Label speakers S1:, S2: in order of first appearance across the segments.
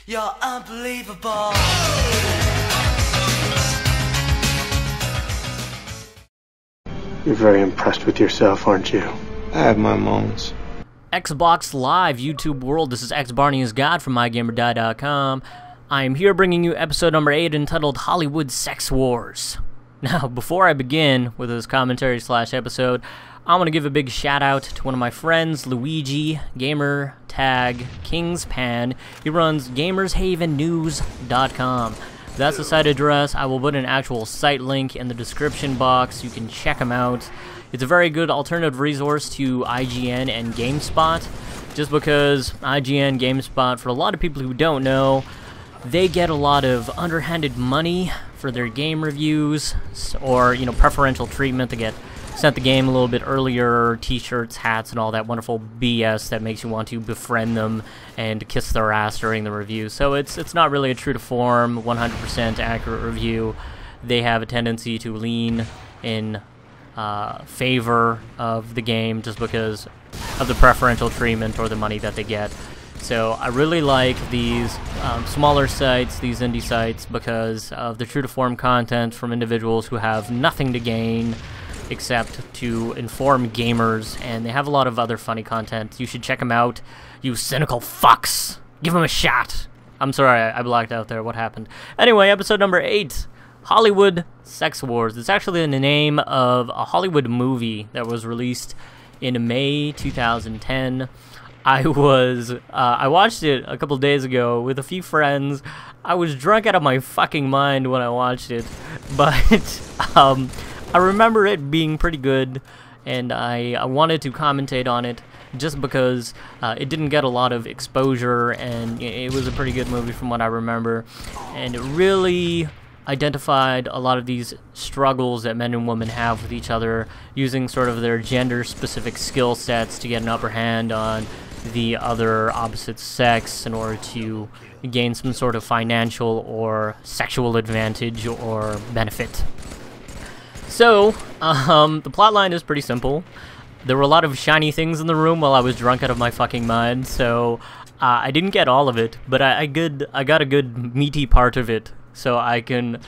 S1: You're unbelievable.
S2: You're very impressed with yourself, aren't you? I have my moments.
S3: Xbox Live YouTube world, this is Barney is God from MyGamerDie.com. I am here bringing you episode number 8 entitled Hollywood Sex Wars. Now, before I begin with this commentary slash episode, I want to give a big shout out to one of my friends, Luigi, gamer tag Kingspan. He runs GamersHavenNews.com. That's the site address. I will put an actual site link in the description box. You can check him out. It's a very good alternative resource to IGN and GameSpot, just because IGN, GameSpot, for a lot of people who don't know, they get a lot of underhanded money for their game reviews, or, preferential treatment. They get sent the game a little bit earlier, t-shirts, hats, and all that wonderful BS that makes you want to befriend them and kiss their ass during the review. So it's not really a true-to-form, 100% accurate review. They have a tendency to lean in favor of the game just because of the preferential treatment or the money that they get. So I really like these smaller sites, these indie sites, because of the true-to-form content from individuals who have nothing to gain except to inform gamers, and they have a lot of other funny content. You should check them out, you cynical fucks. Give them a shot. I'm sorry, I blacked out there. What happened? Anyway, episode number 8, Hollywood Sex Wars. It's actually in the name of a Hollywood movie that was released in May 2010. I watched it a couple days ago with a few friends. I was drunk out of my fucking mind when I watched it, but I remember it being pretty good, and I wanted to commentate on it just because it didn't get a lot of exposure, and it was a pretty good movie from what I remember, and it really identified a lot of these struggles that men and women have with each other, using sort of their gender-specific skill sets to get an upper hand on the other opposite sex in order to gain some sort of financial or sexual advantage or benefit. So, the plotline is pretty simple. There were a lot of shiny things in the room while I was drunk out of my fucking mind, so I didn't get all of it, but I got a good meaty part of it, so I can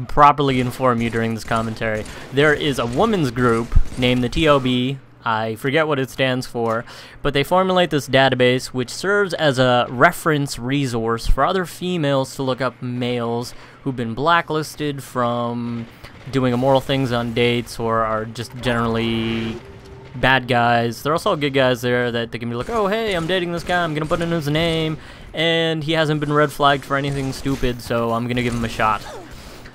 S3: properly inform you during this commentary. There is a women's group named the TOB. I forget what it stands for, but they formulate this database which serves as a reference resource for other females to look up males who've been blacklisted from doing immoral things on dates or are just generally bad guys. There are also good guys there that they can be like, oh hey, I'm dating this guy, I'm gonna put in his name, and he hasn't been red flagged for anything stupid, so I'm gonna give him a shot.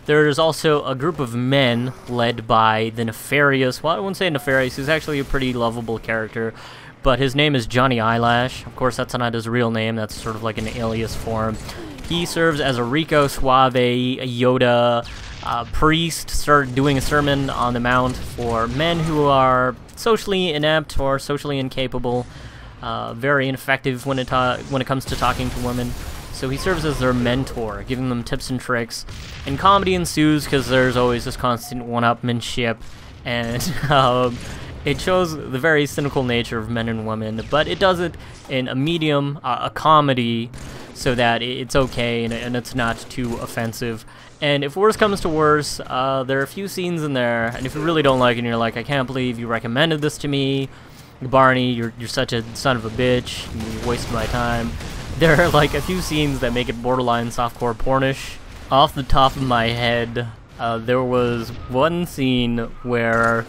S3: There's also a group of men led by the nefarious, well, I wouldn't say nefarious, he's actually a pretty lovable character, but his name is Johnny Eyelash. Of course, that's not his real name, that's sort of like an alias for him. He serves as a Rico Suave Yoda priest, started doing a sermon on the Mount for men who are socially inept or socially incapable, very ineffective when it comes to talking to women. So he serves as their mentor, giving them tips and tricks. And comedy ensues because there's always this constant one-upmanship, and it shows the very cynical nature of men and women, but it does it in a medium, a comedy, so that it's okay and it's not too offensive. And if worse comes to worse, there are a few scenes in there, and if you really don't like it and you're like, I can't believe you recommended this to me, Barney, you're such a son of a bitch, you wasted my time. There are like a few scenes that make it borderline softcore pornish. Off the top of my head, there was one scene where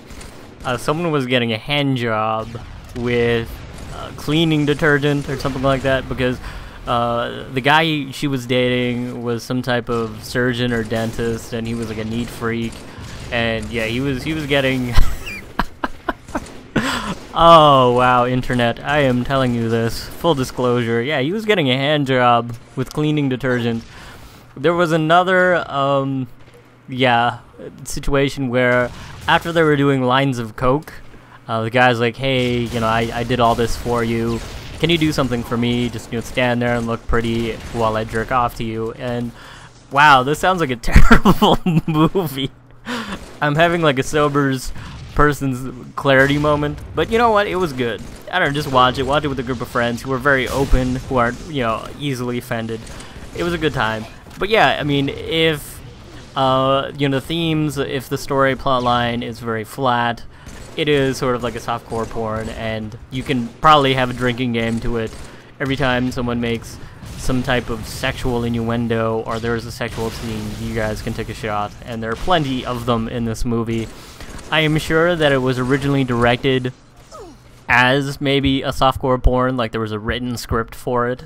S3: someone was getting a hand job with cleaning detergent or something like that, because the guy she was dating was some type of surgeon or dentist, and he was like a neat freak, and yeah, he was getting oh wow, internet, I am telling you this, full disclosure, yeah, he was getting a hand job with cleaning detergent. There was another situation where after they were doing lines of coke, the guy's like, hey, I did all this for you, can you do something for me, just stand there and look pretty while I jerk off to you. And wow, this sounds like a terrible movie. I'm having like a sober's person's clarity moment, but you know what, it was good. I don't know, just watch it with a group of friends who are very open, who aren't, easily offended, it was a good time. But yeah, I mean, if the themes, if the story plot line is very flat, it is sort of like a softcore porn, and you can probably have a drinking game to it every time someone makes some type of sexual innuendo or there's a sexual scene. You guys can take a shot, and there are plenty of them in this movie. I am sure that it was originally directed as maybe a softcore porn, like there was a written script for it,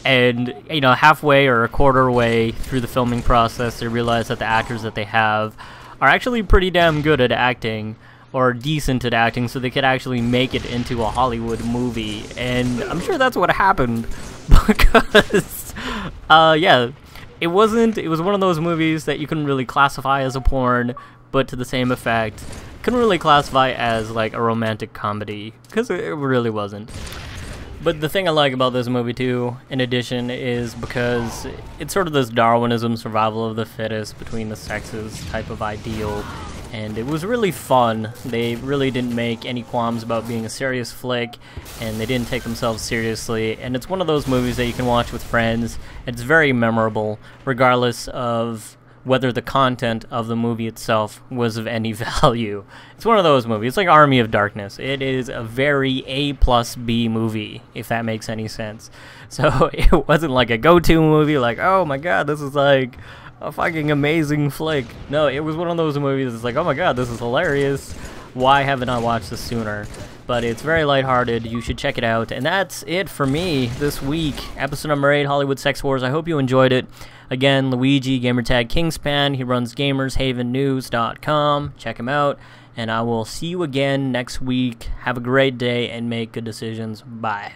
S3: and halfway or a quarter way through the filming process, they realized that the actors that they have are actually pretty damn good at acting, or decent at acting, so they could actually make it into a Hollywood movie. And I'm sure that's what happened, because yeah, it was one of those movies that you couldn't really classify as a porn, but to the same effect, couldn't really classify as like a romantic comedy, because it really wasn't. But the thing I like about this movie too, in addition, is because it's sort of this Darwinism, survival of the fittest between the sexes type of ideal, and it was really fun. They really didn't make any qualms about being a serious flick, and they didn't take themselves seriously, and it's one of those movies that you can watch with friends, and it's very memorable, regardless of whether the content of the movie itself was of any value. It's one of those movies. It's like Army of Darkness. It is a very A+B movie, if that makes any sense. So it wasn't like a go-to movie, like, oh my god, this is like a fucking amazing flick. No, it was one of those movies that's like, oh my god, this is hilarious. Why haven't I watched this sooner? But it's very lighthearted. You should check it out. And that's it for me this week. Episode number 8, Hollywood Sex Wars. I hope you enjoyed it. Again, Luigi, gamertag Kingspan. He runs gamershavennews.com. Check him out. And I will see you again next week. Have a great day and make good decisions. Bye.